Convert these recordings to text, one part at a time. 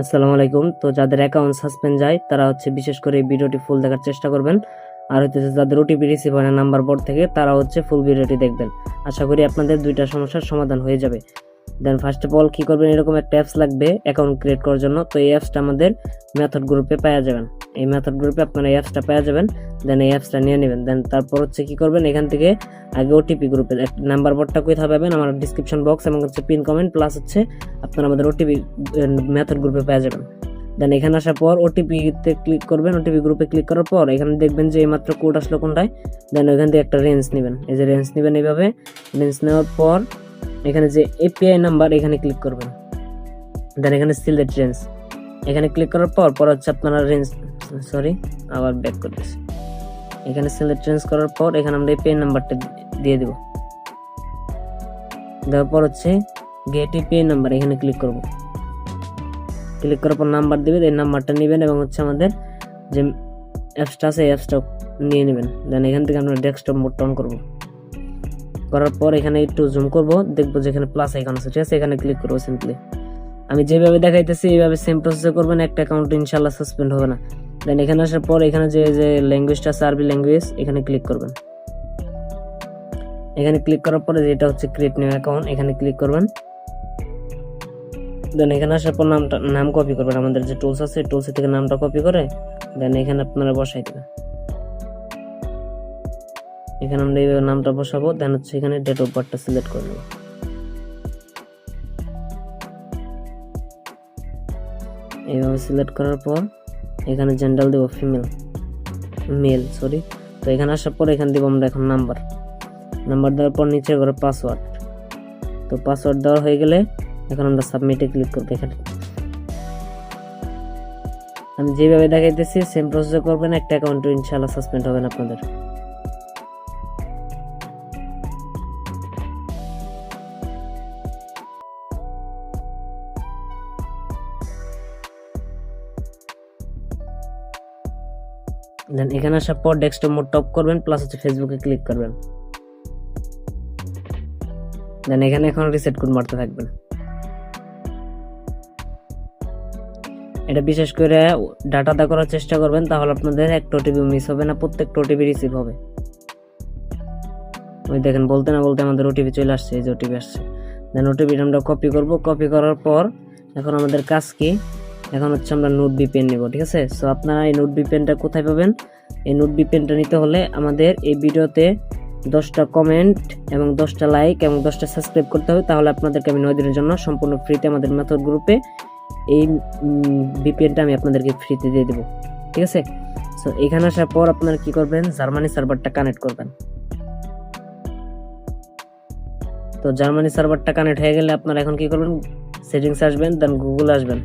আসসালামু আলাইকুম। তো যাদের অ্যাকাউন্ট সাসপেন্ড যায় তারা বিশেষ করে এই ভিডিওটি ফুল দেখার চেষ্টা করবেন। আর যাদের ওটিপি রিসিভ হয় না নাম্বার বোর্ড থেকে তারা ফুল ভিডিওটি দেখবেন। আশা করি আপনাদের দুইটা সমস্যার সমাধান হয়ে যাবে। দেন ফার্স্ট অফ অল কি করবেন, এরকম একটা অ্যাপস লাগবে অ্যাকাউন্ট ক্রিয়েট করার জন্য। তো এই অ্যাপসটা আমাদের মেথড গ্রুপে পাওয়া যাবেন। এই মেথড গ্রুপে আপনারা এই অ্যাপসটা পাওয়া যাবেন। দেন এই অ্যাপসটা নিয়ে নেবেন। দেন তারপর কি করবেন, এখান থেকে আগে ওটিপি গ্রুপে নাম্বার বোর্ডটা কোথায় পাবেন, আমার ডিসক্রিপশন বক্স এবং পিন কমেন্ট প্লাস আপনারা আমাদের ওটিপি মেথড গ্রুপে পেয়ে যাবেন। দেন এখানে আসার পর ওটিপিতে ক্লিক করবেন। ওটিপি গ্রুপে ক্লিক করার পর এখানে দেখবেন যে এইমাত্র কোড আসলো কোনটায়। দেন ওইখান থেকে একটা রেঞ্জ নেবেন। এই যে রেঞ্জ নেবেন, এইভাবে রেঞ্জ নেওয়ার পর এখানে যে এপিআই নাম্বার এখানে ক্লিক করবেন। দেন এখানে সিলেক্ট রেঞ্জ এখানে ক্লিক করার পর আপনারা রেঞ্জ আবার ব্যাক করতেছি। এখানে সিলেক্ট রেঞ্জ করার পর এখানে আমরা এপিআই নাম্বারটা দিয়ে দেব। দেওয়ার পর গেট এপিআই নাম্বার এখানে ক্লিক করব। ক্লিক করার পর নাম্বার দিবেন, এই নাম্বারটা নেবেন এবং আমাদের যে অ্যাপসটা আছে এই অ্যাপসটা নিয়ে নেবেন। দেন এখান থেকে আমরা ডেস্কটপ মোড অন করব। করার পর এখানে একটু জুম করব, দেখবো যে এখানে প্লাস আইকন আছে, ঠিক আছে? এখানে ক্লিক করবো সিম্পলি। আমি যেভাবে দেখাইতেছি এইভাবে সেম প্রসেসে করবেন, একটা অ্যাকাউন্ট ইনশাআল্লাহ সাসপেন্ড হবে না। দেন এখানে আসার পর এখানে যে ল্যাঙ্গুয়েজটা আছে আরবি ল্যাঙ্গুয়েজ, এখানে ক্লিক করবেন। এখানে ক্লিক করার পরে যেটা ক্রিয়েট নিউ অ্যাকাউন্ট, এখানে ক্লিক করবেন। দেন এখানে আসার পর নাম কপি করবেন। আমাদের যে টুলস আছে টুলস থেকে নামটা কপি করে দেন এখানে আপনারা বসাই দেবেন। এখানে আমরা এইভাবে নামটা বসাবো। দেন এখানে ডেট অফ বার্থটা সিলেক্ট করে নেব। এইভাবে সিলেক্ট করার পর এখানে জেন্ডার দেব মেল। তো এখানে আসার পর এখানে দেব আমরা এখন নাম্বার দেওয়ার পর নিচে করে পাসওয়ার্ড। তো পাসওয়ার্ড দেওয়া হয়ে গেলে এখন আমরা সাবমিটে ক্লিক করব। এখানে আমি যেভাবে দেখাইতেছি সেম প্রসেসে করবেন, একটা অ্যাকাউন্ট ইনশাআল্লাহ সাসপেন্ড হবে না আপনাদের। দেন এখানে আসার পর ডেস্কটপ মোড টপ করবেন, প্লাস ফেসবুকে ক্লিক করবেন। দেন এখানে এখন রিসেট কোড মারতে থাকবেন। এটা বিশেষ করে ডাটা দা করার চেষ্টা করবেন, তাহলে আপনাদের একটা ওটিপি মিস হবে না, প্রত্যেকটা ওটিপি রিসিভ হবে। ওই দেখেন বলতে না বলতে আমাদের ওটিপি চলে আসছে, এই যে ওটিপি আসছে। দেন ওটিপিটা আমরা কপি করব। কপি করার পর এখন আমাদের কাজ কি, এখন আমরা নোট ভিপিএন নেব, ঠিক আছে? সো আপনারা এই নোট ভিপিএনটা কোথায় পাবেন? এই নোট ভিপিএনটা নিতে হলে আমাদের এই ভিডিওতে 10টা কমেন্ট এবং 10টা লাইক এবং 10টা সাবস্ক্রাইব করতে হবে। তাহলে আপনাদেরকে আমি 9 দিনের জন্য সম্পূর্ণ ফ্রিতে আমাদের মেথড গ্রুপে এই ভিপিএনটা আমি আপনাদেরকে ফ্রিতে দিয়ে দেবো, ঠিক আছে? সো এখানে আসার পর আপনারা কি করবেন, জার্মানি সার্ভারটা কানেক্ট করবেন। তো জার্মানি সার্ভারটা কানেক্ট হয়ে গেলে আপনারা এখন কি করবেন, সেটিংস আসবেন, দেন গুগল আসবেন।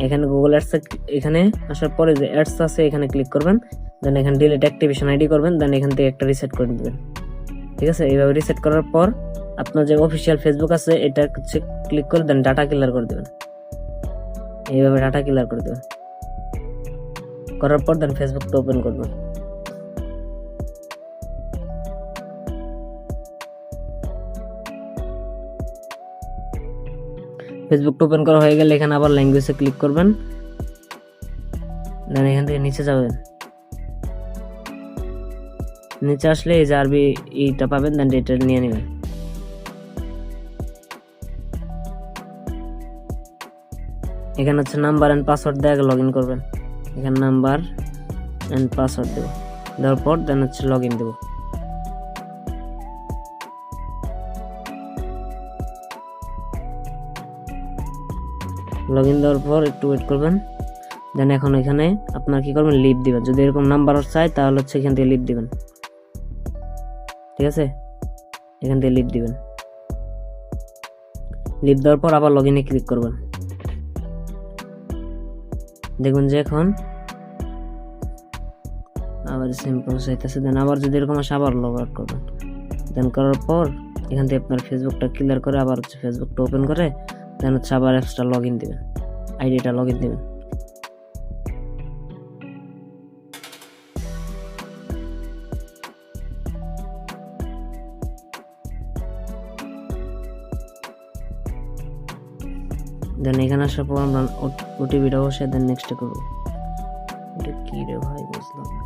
এখানে গুগল অ্যাডস এখানে আসার পরে যে অ্যাডস আছে এখানে ক্লিক করবেন। দেন এখানে ডিলিট অ্যাক্টিভেশন আইডি করবেন। দেন এখান থেকে একটা রিসেট করে দিবেন, ঠিক আছে? এইভাবে রিসেট করার পর আপনার যে অফিসিয়াল ফেসবুক আছে এটা ক্লিক করে দেন ডাটা ক্লিয়ার করে দেবেন। এইভাবে ডাটা ক্লিয়ার করে দেবেন। করার পর দেন ফেসবুকটা ওপেন করবেন। ফেসবুকটা ওপেন করা হয়ে গেলে এখানে আবার ল্যাঙ্গুয়েজে ক্লিক করবেন। দেন এখান থেকে নিচে যাবেন। নিচে আসলে এই যে আরবি এইটা পাবেন, দেন এটা নিয়ে নেবেন। এখানে নাম্বার এন্ড পাসওয়ার্ড দিয়ে লগ ইন করবেন। এখানে নাম্বার এন্ড পাসওয়ার্ড দেবো, দেওয়ার পর দেন লগ ইন দেবো। লগ ইন দেওয়ার পর একটু ওয়েট করবেন। দেন এখন এখানে আপনার কি করবেন, লিভ দিবেন। যদি এরকম নাম্বার চাই তাহলে এখান থেকে লিভ দিবেন, ঠিক আছে? এখান থেকে লিভ দিবেন। লিভ দেওয়ার পর আবার লগ ইনে ক্লিক করবেন। দেখবেন যে এখন আবার সেম প্রসেস হইতেছে। দেন আবার যদি এরকম আসে আবার লগ আউট করবেন। দেন করার পর এখান থেকে আপনার ফেসবুকটা ক্লিয়ার করে আবার ফেসবুকটা ওপেন করে দেন আবার অ্যাপসটা লগ ইন দেবেন, আইডিটা লগ ইন দেবেন। দেন এখানে আসার পর আমরা ওটিপিটা বসে দেন নেক্সট করবো। এটা কি রে ভাই, বুঝলাম না।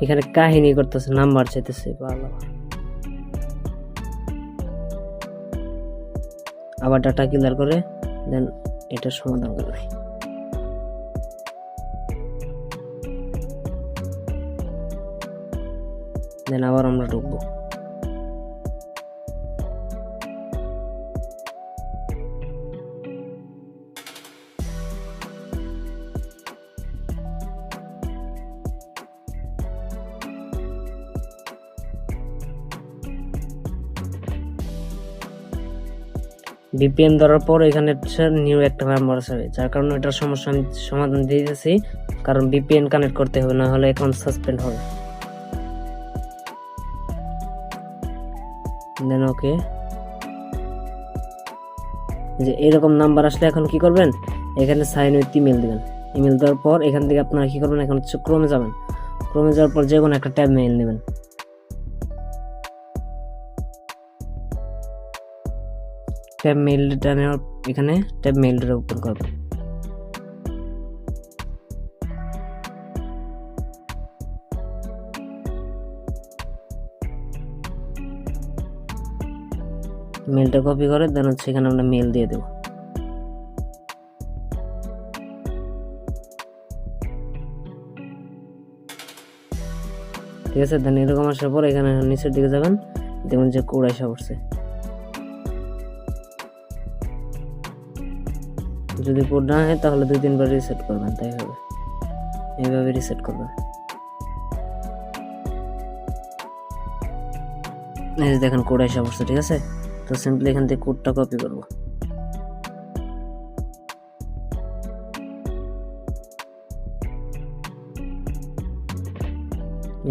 এখানে কাহিনী করতেছে, নাম্বার চাইতেছে, ভালো। আবার ডাটা ক্লিয়ার করে দেন এটা সমাধান করবে। দেন আবার আমরা ঢুকবো। ভিপিএন ধরার পর এখানে নিউ একটা নাম্বার আসবে, যার কারণে এটার সমস্যা আমি সমাধান দিয়ে দিয়েছি। কারণ ভিপিএন কানেক্ট করতে হবে, না হলে অ্যাকাউন্ট সাসপেন্ড হবে। দেন ওকে, যে এরকম নাম্বার আসলে এখন কি করবেন, এখানে সাইন উইথ ইমেল দিবেন। ইমেল দেওয়ার পর এখান থেকে আপনারা কি করবেন, এখন হচ্ছে ক্রোমে যাবেন। ক্রোমে যাওয়ার পর যে কোনো একটা ট্যাব মেইল নেবেন। ট্যাব মেইলটা নেওয়ার এখানে ট্যাব মেইলটা ওপেন করবেন। মেইলটা কপি করে দেন হচ্ছে এখানে আমরা মেইল দিয়ে দেব। ঠিক আছে, দেন এরকম আসার পর এখানে নিচের দিকে যাবেন, দেখুন যে কোড আসা পড়ছে। যদি কোড না হয় তাহলে 2-3 বার রিসেট করবেন, তাই হবে। এইভাবে রিসেট করবেন। এই যে দেখেন কোড আসা পড়ছে, ঠিক আছে। তো সিম্পলি এখান থেকে কোডটা কপি করব।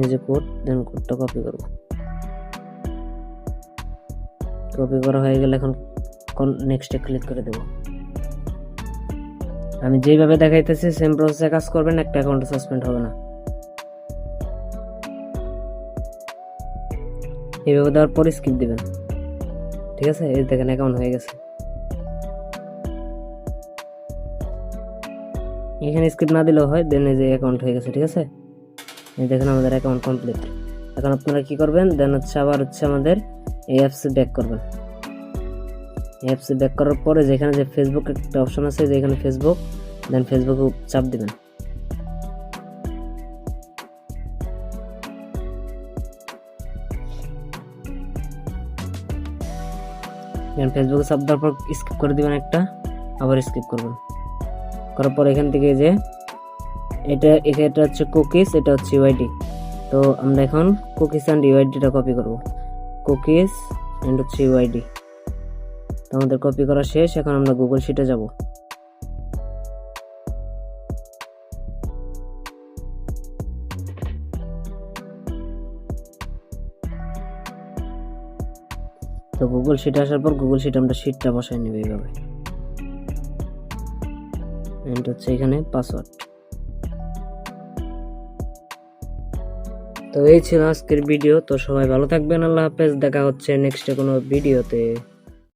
এই যে কোড, দেন কোডটা কপি করব। কপি করা হয়ে গেলে এখন নেক্সটে ক্লিক করে দেব। আমি যেভাবে দেখাইতেছি সেম প্রসেসে কাজ করবেন, একটা অ্যাকাউন্ট সাসপেন্ড হবে না। এইভাবে দেওয়ার পর স্কিপ দিবেন, ঠিক আছে। এই দেখেন অ্যাকাউন্ট হয়ে গেছে। এখানে স্কিপ না দিলেও হয়, দেন এই যে অ্যাকাউন্ট হয়ে গেছে, ঠিক আছে। এই দেখেন আমাদের অ্যাকাউন্ট কমপ্লিট। এখন আপনারা কি করবেন, দেন হচ্ছে আবার হচ্ছে আমাদের এই অ্যাপসে ব্যাক করবেন। অ্যাপসে ব্যাক করার পরে যেখানে যে ফেসবুক একটা অপশন আছে, যেখানে ফেসবুক, দেন ফেসবুকে চাপ দিবেন। ফেসবুকে চাপ দেওয়ার পর স্কিপ করে দিবেন একটা, আবার স্কিপ করবেন। করার পর এখান থেকে যে এটা হচ্ছে কুকিজ, এটা হচ্ছে ইউআইডি। তো আমরা এখন কুকিজ অ্যান্ড ইউআইডিটা কপি করব। কুকিজ অ্যান্ড হচ্ছে ইউআইডি, তো আমাদের কপি করা শেষ। এখন আমরা গুগল শিটে যাব। তো গুগল শিটে আসার পর গুগল শিটে আমরা শিটটা বসাই নেব এইভাবে। এন্ড হচ্ছে এখানে পাসওয়ার্ড। তো এই ছিল আজকের ভিডিও। তো সবাই ভালো থাকবেন, আল্লাহ হাফেজ। দেখা হচ্ছে নেক্সট কোনো ভিডিওতে।